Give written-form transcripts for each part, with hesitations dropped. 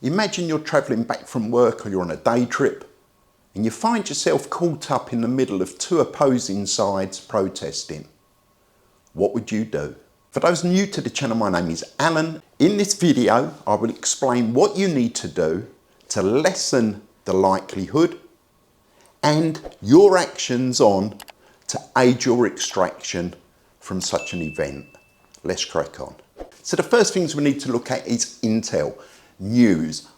Imagine you're travelling back from work or you're on a day trip and you find yourself caught up in the middle of two opposing sides protesting. What would you do? For those new to the channel, my name is Alan. In this video, I will explain what you need to do to lessen the likelihood and your actions on to aid your extraction from such an event. Let's crack on. So the first things we need to look at is intel, news.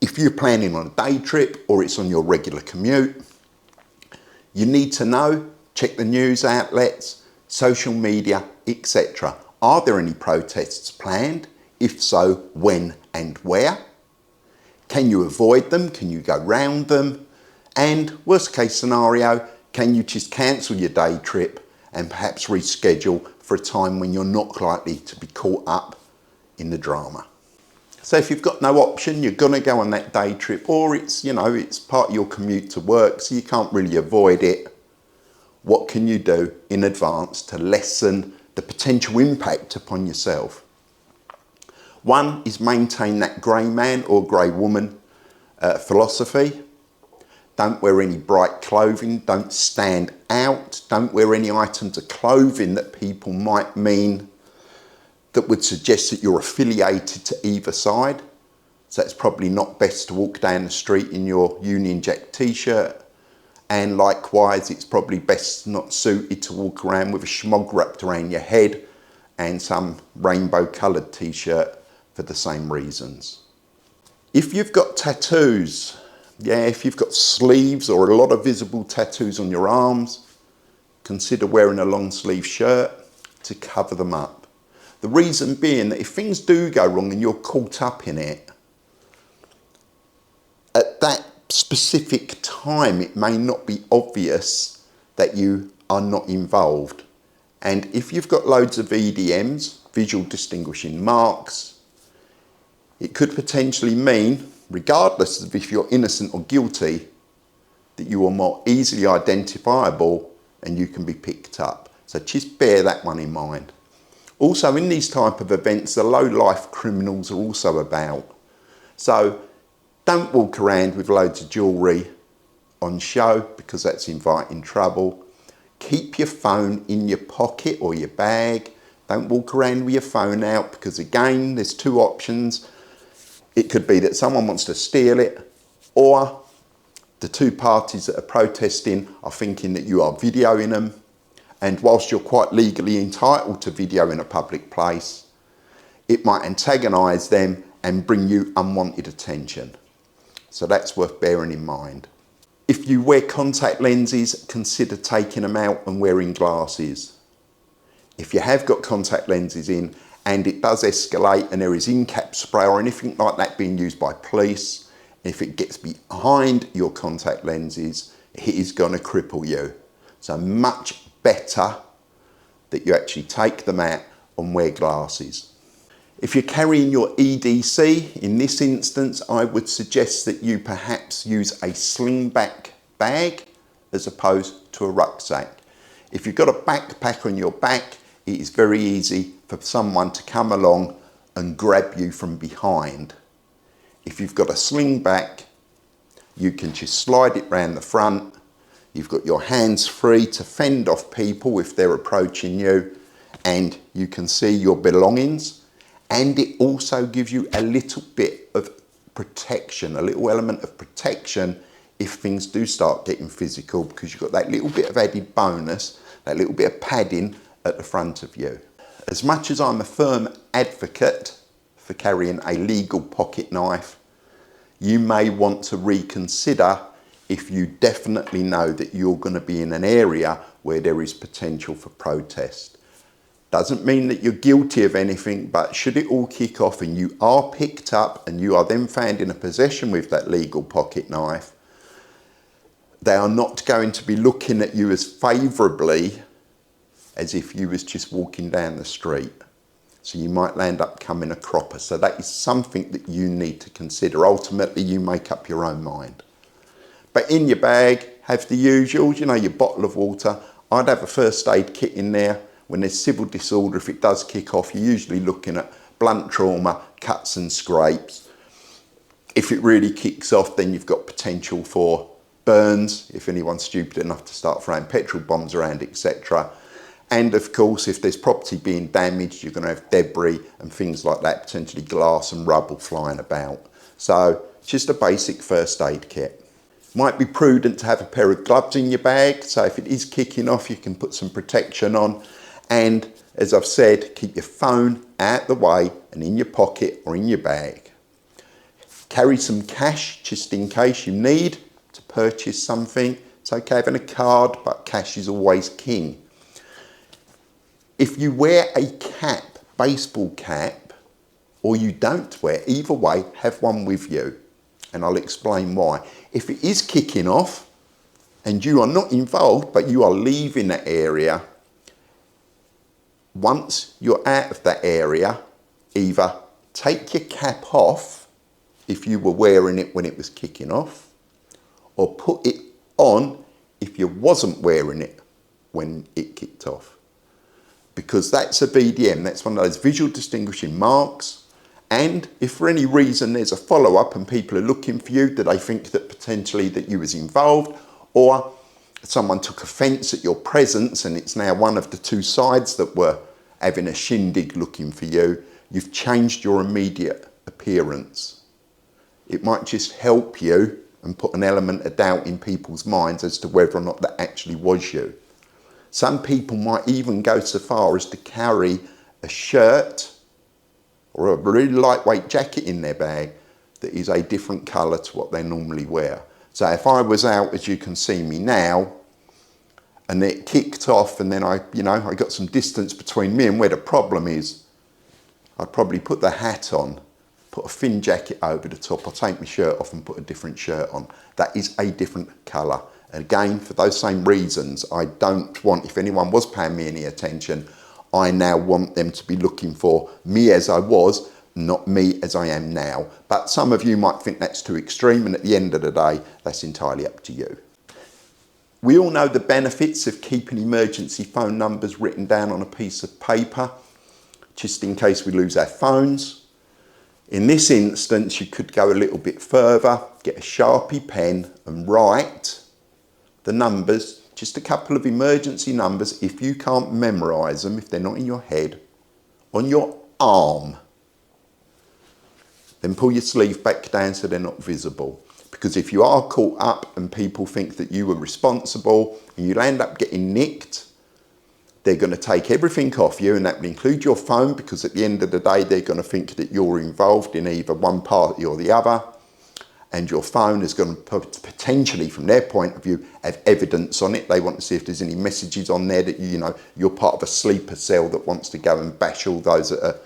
If you're planning on a day trip or it's on your regular commute, you need to know, check the news outlets, social media, etc. Are there any protests planned? If so, when and where? Can you avoid them? Can you go round them? And worst case scenario, can you just cancel your day trip and perhaps reschedule for a time when you're not likely to be caught up in the drama? So if you've got no option, you're going to go on that day trip, or it's part of your commute to work, so you can't really avoid it. What can you do in advance to lessen the potential impact upon yourself? One is maintain that grey man or grey woman philosophy. Don't wear any bright clothing, don't stand out, don't wear any items of clothing that people might mean that would suggest that you're affiliated to either side. So it's probably not best to walk down the street in your Union Jack t-shirt, and likewise it's probably best not suited to walk around with a schmog wrapped around your head and some rainbow coloured t-shirt for the same reasons. If you've got tattoos, if you've got sleeves or a lot of visible tattoos on your arms, consider wearing a long sleeve shirt to cover them up. The reason being that if things do go wrong and you're caught up in it, at that specific time it may not be obvious that you are not involved. And if you've got loads of VDMs, visual distinguishing marks, it could potentially mean, regardless of if you're innocent or guilty, that you are more easily identifiable and you can be picked up. So just bear that one in mind. Also, in these type of events, the low-life criminals are also about. So don't walk around with loads of jewellery on show, because that's inviting trouble. Keep your phone in your pocket or your bag. Don't walk around with your phone out, because again, there's two options. It could be that someone wants to steal it, or the two parties that are protesting are thinking that you are videoing them. And whilst you're quite legally entitled to video in a public place, it might antagonise them and bring you unwanted attention. So that's worth bearing in mind. If you wear contact lenses, consider taking them out and wearing glasses. If you have got contact lenses in and it does escalate and there is in-cap spray or anything like that being used by police, if it gets behind your contact lenses, it is going to cripple you. So much better that you actually take them out and wear glasses. If you're carrying your EDC, in this instance, I would suggest that you perhaps use a slingback bag as opposed to a rucksack. If you've got a backpack on your back, it is very easy for someone to come along and grab you from behind. If you've got a slingback, you can just slide it round the front. You've got your hands free to fend off people if they're approaching you, and you can see your belongings. And it also gives you a little bit of protection, a little element of protection if things do start getting physical, because you've got that little bit of added bonus, that little bit of padding at the front of you. As much as I'm a firm advocate for carrying a legal pocket knife, you may want to reconsider if you definitely know that you're going to be in an area where there is potential for protest. Doesn't mean that you're guilty of anything, but should it all kick off and you are picked up and you are then found in a possession with that legal pocket knife, they are not going to be looking at you as favourably as if you was just walking down the street. So you might land up coming a cropper. So that is something that you need to consider. Ultimately, you make up your own mind. But in your bag, have the usuals, your bottle of water. I'd have a first aid kit in there. When there's civil disorder, if it does kick off, you're usually looking at blunt trauma, cuts and scrapes. If it really kicks off, then you've got potential for burns, if anyone's stupid enough to start throwing petrol bombs around, etc. And of course, if there's property being damaged, you're going to have debris and things like that, potentially glass and rubble flying about. So just a basic first aid kit. Might be prudent to have a pair of gloves in your bag, so if it is kicking off, you can put some protection on. And as I've said, keep your phone out the way and in your pocket or in your bag. Carry some cash just in case you need to purchase something. It's okay having a card, but cash is always king. If you wear a cap, baseball cap, or you don't wear, either way, have one with you. And I'll explain why. If it is kicking off and you are not involved, but you are leaving that area, once you're out of that area, either take your cap off if you were wearing it when it was kicking off, or put it on if you wasn't wearing it when it kicked off. Because that's a VDM, that's one of those visual distinguishing marks. And if for any reason there's a follow-up and people are looking for you, do they think that potentially that you was involved, or someone took offence at your presence and it's now one of the two sides that were having a shindig looking for you, you've changed your immediate appearance. It might just help you and put an element of doubt in people's minds as to whether or not that actually was you. Some people might even go so far as to carry a shirt or a really lightweight jacket in their bag that is a different colour to what they normally wear. So if I was out, as you can see me now, and it kicked off and then I got some distance between me and where the problem is, I'd probably put the hat on, put a thin jacket over the top, I'll take my shirt off and put a different shirt on. That is a different colour. And again, for those same reasons, I don't want, if anyone was paying me any attention, I now want them to be looking for me as I was, not me as I am now. But some of you might think that's too extreme, and at the end of the day, that's entirely up to you. We all know the benefits of keeping emergency phone numbers written down on a piece of paper, just in case we lose our phones. In this instance, you could go a little bit further, get a Sharpie pen and write the numbers, just a couple of emergency numbers, if you can't memorise them, if they're not in your head, on your arm. Then pull your sleeve back down so they're not visible. Because if you are caught up and people think that you were responsible and you'll end up getting nicked, they're going to take everything off you, and that will include your phone, because at the end of the day they're going to think that you're involved in either one party or the other. And your phone is going to potentially, from their point of view, have evidence on it. They want to see if there's any messages on there that you're part of a sleeper cell that wants to go and bash all those that are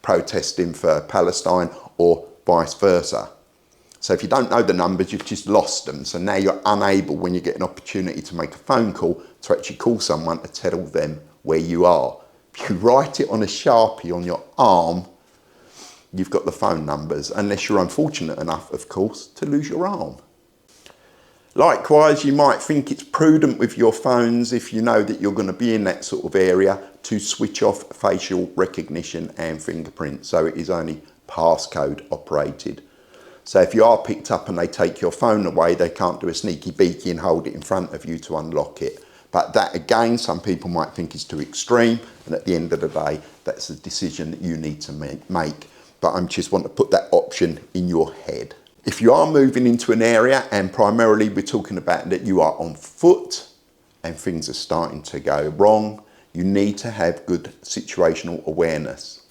protesting for Palestine, or vice versa. So if you don't know the numbers, you've just lost them. So now you're unable, when you get an opportunity to make a phone call, to actually call someone to tell them where you are. If you write it on a Sharpie on your arm, you've got the phone numbers, unless you're unfortunate enough, of course, to lose your arm. Likewise, you might think it's prudent with your phones, if you know that you're going to be in that sort of area, to switch off facial recognition and fingerprint, so it is only passcode operated. So if you are picked up and they take your phone away, they can't do a sneaky beaky and hold it in front of you to unlock it. But that, again, some people might think is too extreme, and at the end of the day, that's a decision that you need to make. But I just want to put that option in your head. If you are moving into an area, and primarily we're talking about that you are on foot and things are starting to go wrong, you need to have good situational awareness.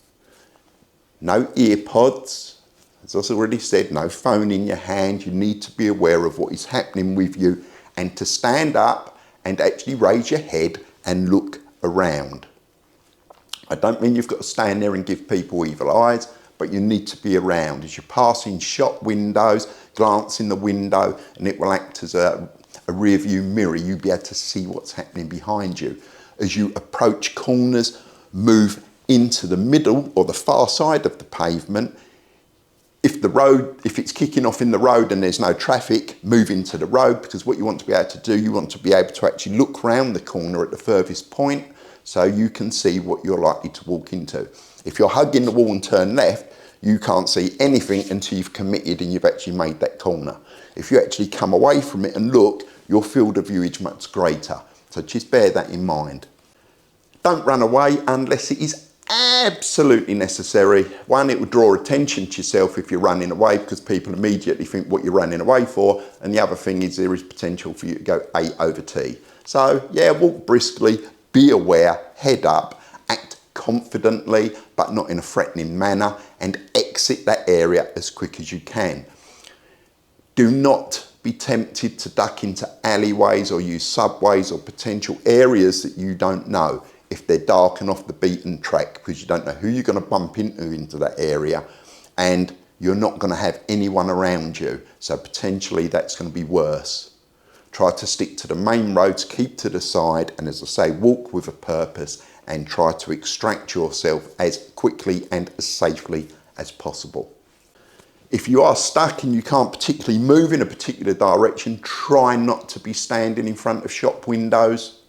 No ear pods. As I've already said, no phone in your hand. You need to be aware of what is happening with you, and to stand up and actually raise your head and look around. I don't mean you've got to stand there and give people evil eyes, but you need to be around. As you're passing shop windows, glance in the window, and it will act as a rear view mirror. You'll be able to see what's happening behind you. As you approach corners, move into the middle or the far side of the pavement. If it's kicking off in the road and there's no traffic, move into the road, because what you want to be able to do, you want to be able to actually look round the corner at the furthest point so you can see what you're likely to walk into. If you're hugging the wall and turn left, you can't see anything until you've committed and you've actually made that corner. If you actually come away from it and look, your field of view is much greater. So just bear that in mind. Don't run away unless it is absolutely necessary. One, it will draw attention to yourself if you're running away because people immediately think what you're running away for. And the other thing is there is potential for you to go A over T. So yeah, walk briskly, be aware, head up, act confidently, but not in a threatening manner, and exit that area as quick as you can. Do not be tempted to duck into alleyways or use subways or potential areas that you don't know if they're dark and off the beaten track, because you don't know who you're going to bump into that area, and you're not going to have anyone around you. So potentially that's going to be worse. Try to stick to the main roads, keep to the side, and as I say, walk with a purpose and try to extract yourself as quickly and as safely as possible. If you are stuck and you can't particularly move in a particular direction, try not to be standing in front of shop windows.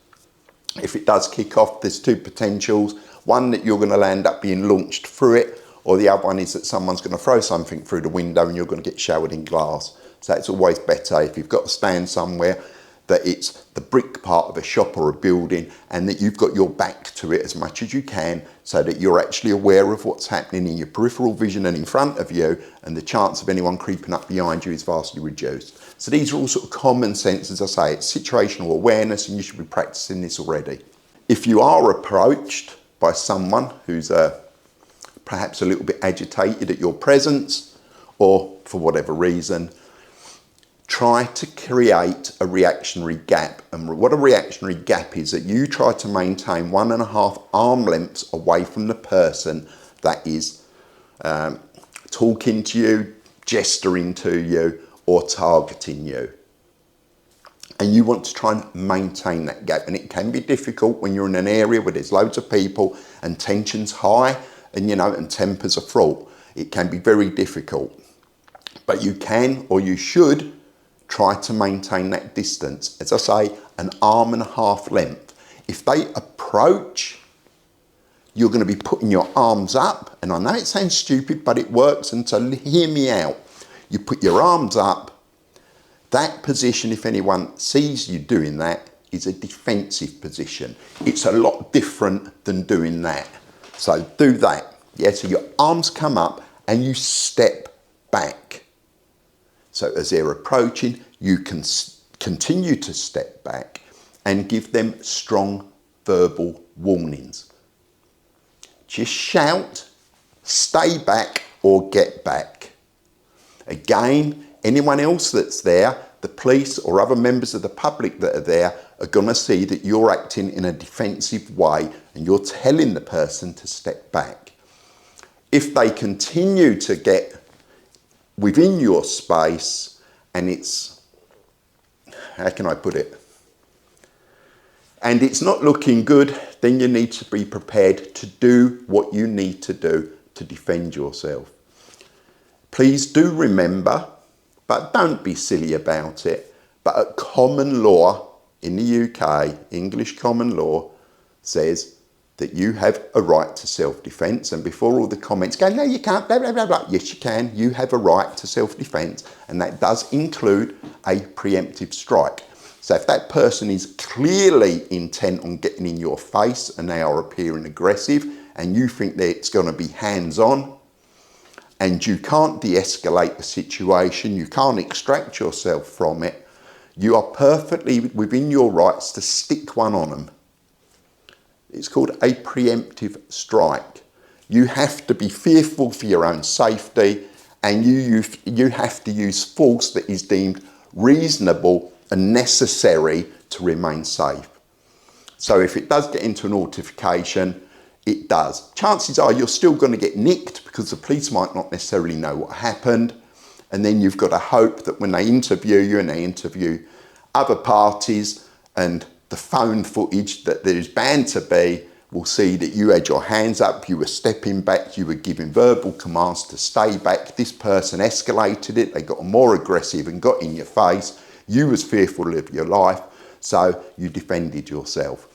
If it does kick off, there's two potentials. One, that you're going to end up being launched through it, or the other one is that someone's going to throw something through the window and you're going to get showered in glass. So it's always better if you've got to stand somewhere that it's the brick part of a shop or a building and that you've got your back to it as much as you can so that you're actually aware of what's happening in your peripheral vision and in front of you, and the chance of anyone creeping up behind you is vastly reduced. So these are all sort of common sense, as I say, it's situational awareness, and you should be practicing this already. If you are approached by someone who's perhaps a little bit agitated at your presence, or for whatever reason, try to create a reactionary gap. And what a reactionary gap is, that you try to maintain 1.5 arm lengths away from the person that is talking to you, gesturing to you, or targeting you. And you want to try and maintain that gap. And it can be difficult when you're in an area where there's loads of people and tension's high and, and tempers are fraught. It can be very difficult. But you can, or you should, try to maintain that distance. As I say, 1.5 arm length. If they approach, you're going to be putting your arms up. And I know it sounds stupid, but it works. And so hear me out. You put your arms up. That position, if anyone sees you doing that, is a defensive position. It's a lot different than doing that. So do that. Yeah, so your arms come up and you step back. So as they're approaching, you can continue to step back and give them strong verbal warnings. Just shout, stay back, or get back. Again, anyone else that's there, the police or other members of the public that are there, are going to see that you're acting in a defensive way and you're telling the person to step back. If they continue to get within your space and it's, how can I put it? And it's not looking good, then you need to be prepared to do what you need to do to defend yourself. Please do remember, but don't be silly about it, but at common law in the UK, English common law says that you have a right to self-defence. And before all the comments go, no, you can't, blah, blah, blah, blah. Yes, you can. You have a right to self-defence, and that does include a preemptive strike. So if that person is clearly intent on getting in your face and they are appearing aggressive and you think that it's going to be hands-on and you can't de-escalate the situation, you can't extract yourself from it, you are perfectly within your rights to stick one on them. It's called a preemptive strike. You have to be fearful for your own safety, and you have to use force that is deemed reasonable and necessary to remain safe. So if it does get into an altercation, it does. Chances are you're still going to get nicked because the police might not necessarily know what happened. And then you've got to hope that when they interview you and they interview other parties, and the phone footage that there is bound to be will see that you had your hands up, you were stepping back, you were giving verbal commands to stay back. This person escalated it, they got more aggressive and got in your face. You was fearful of your life, so you defended yourself.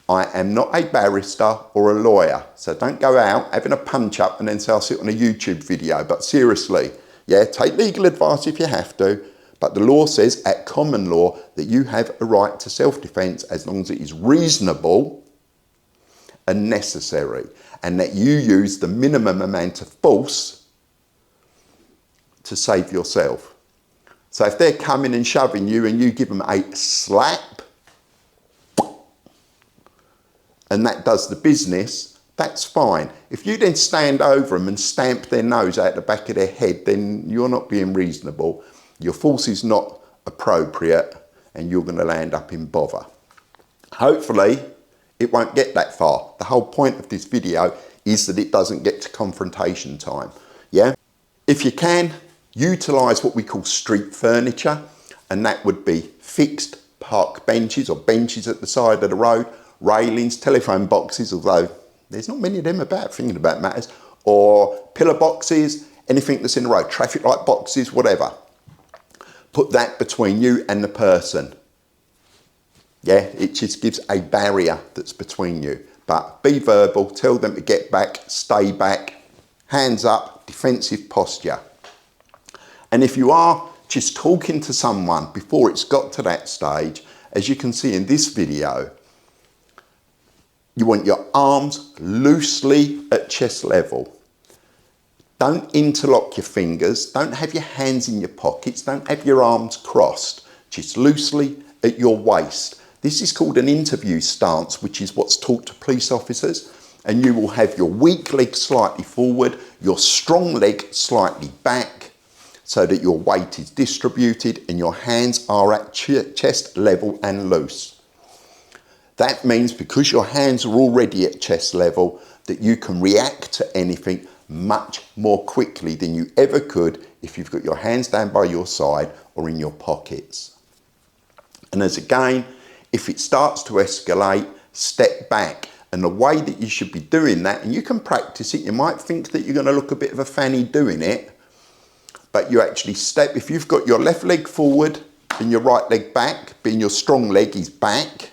I am not a barrister or a lawyer, so don't go out having a punch up and then say I'll sit on a YouTube video. But seriously, yeah, take legal advice if you have to, but the law says at common law that you have a right to self-defence as long as it is reasonable and necessary, and that you use the minimum amount of force to save yourself. So if they're coming and shoving you and you give them a slap, and that does the business, that's fine. If you then stand over them and stamp their nose out the back of their head, then you're not being reasonable, your force is not appropriate, and you're going to land up in bother. Hopefully, it won't get that far. The whole point of this video is that it doesn't get to confrontation time, yeah? If you can, utilise what we call street furniture, and that would be fixed park benches or benches at the side of the road, railings, telephone boxes, although there's not many of them about, thinking about matters, or pillar boxes, anything that's in the road, traffic light boxes, whatever. Put that between you and the person. Yeah, it just gives a barrier that's between you. But be verbal, tell them to get back, stay back, hands up, defensive posture. And if you are just talking to someone before it's got to that stage, as you can see in this video, you want your arms loosely at chest level. Don't interlock your fingers, don't have your hands in your pockets, don't have your arms crossed, just loosely at your waist. This is called an interview stance, which is what's taught to police officers, and you will have your weak leg slightly forward, your strong leg slightly back, so that your weight is distributed and your hands are at chest level and loose. That means because your hands are already at chest level, that you can react to anything much more quickly than you ever could if you've got your hands down by your side or in your pockets. And as again, if it starts to escalate, step back. And the way that you should be doing that, and you can practice it, you might think that you're going to look a bit of a fanny doing it, but you actually step, if you've got your left leg forward and your right leg back, being your strong leg is back.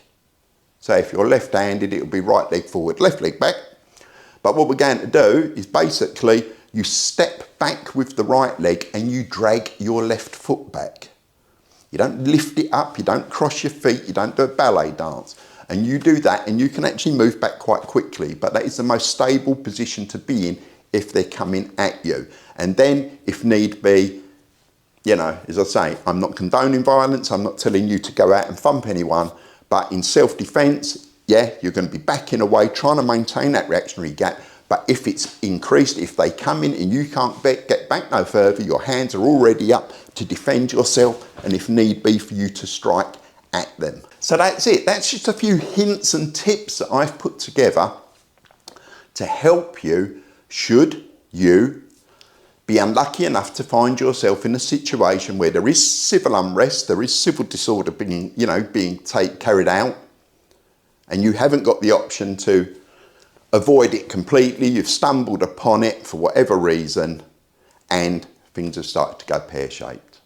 So if you're left-handed, it'll be right leg forward, left leg back. But what we're going to do is basically you step back with the right leg and you drag your left foot back. You don't lift it up, you don't cross your feet, you don't do a ballet dance. And you do that and you can actually move back quite quickly, but that is the most stable position to be in if they're coming at you. And then, if need be, you know, as I say, I'm not condoning violence, I'm not telling you to go out and thump anyone, but in self-defence, yeah, you're going to be backing away, trying to maintain that reactionary gap. But if it's increased, if they come in and you can't get back no further, your hands are already up to defend yourself, and if need be, for you to strike at them. So that's it. That's just a few hints and tips that I've put together to help you should you be unlucky enough to find yourself in a situation where there is civil unrest, there is civil disorder being carried out, and you haven't got the option to avoid it completely. You've stumbled upon it for whatever reason, and things have started to go pear-shaped.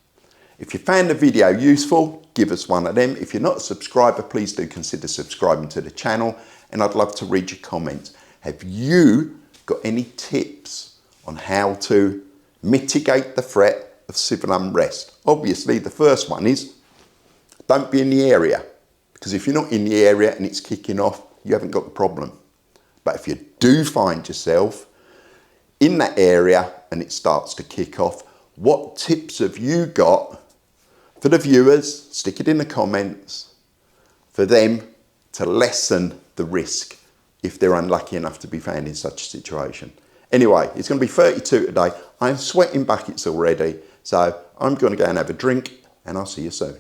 If you found the video useful, give us one of them. If you're not a subscriber, please do consider subscribing to the channel, and I'd love to read your comments. Have you got any tips on how to mitigate the threat of civil unrest? Obviously, the first one is don't be in the area, because if you're not in the area and it's kicking off, you haven't got the problem. But if you do find yourself in that area and it starts to kick off, what tips have you got for the viewers? Stick it in the comments for them to lessen the risk if they're unlucky enough to be found in such a situation. Anyway, it's going to be 32 today. I'm sweating buckets already, so I'm going to go and have a drink, and I'll see you soon.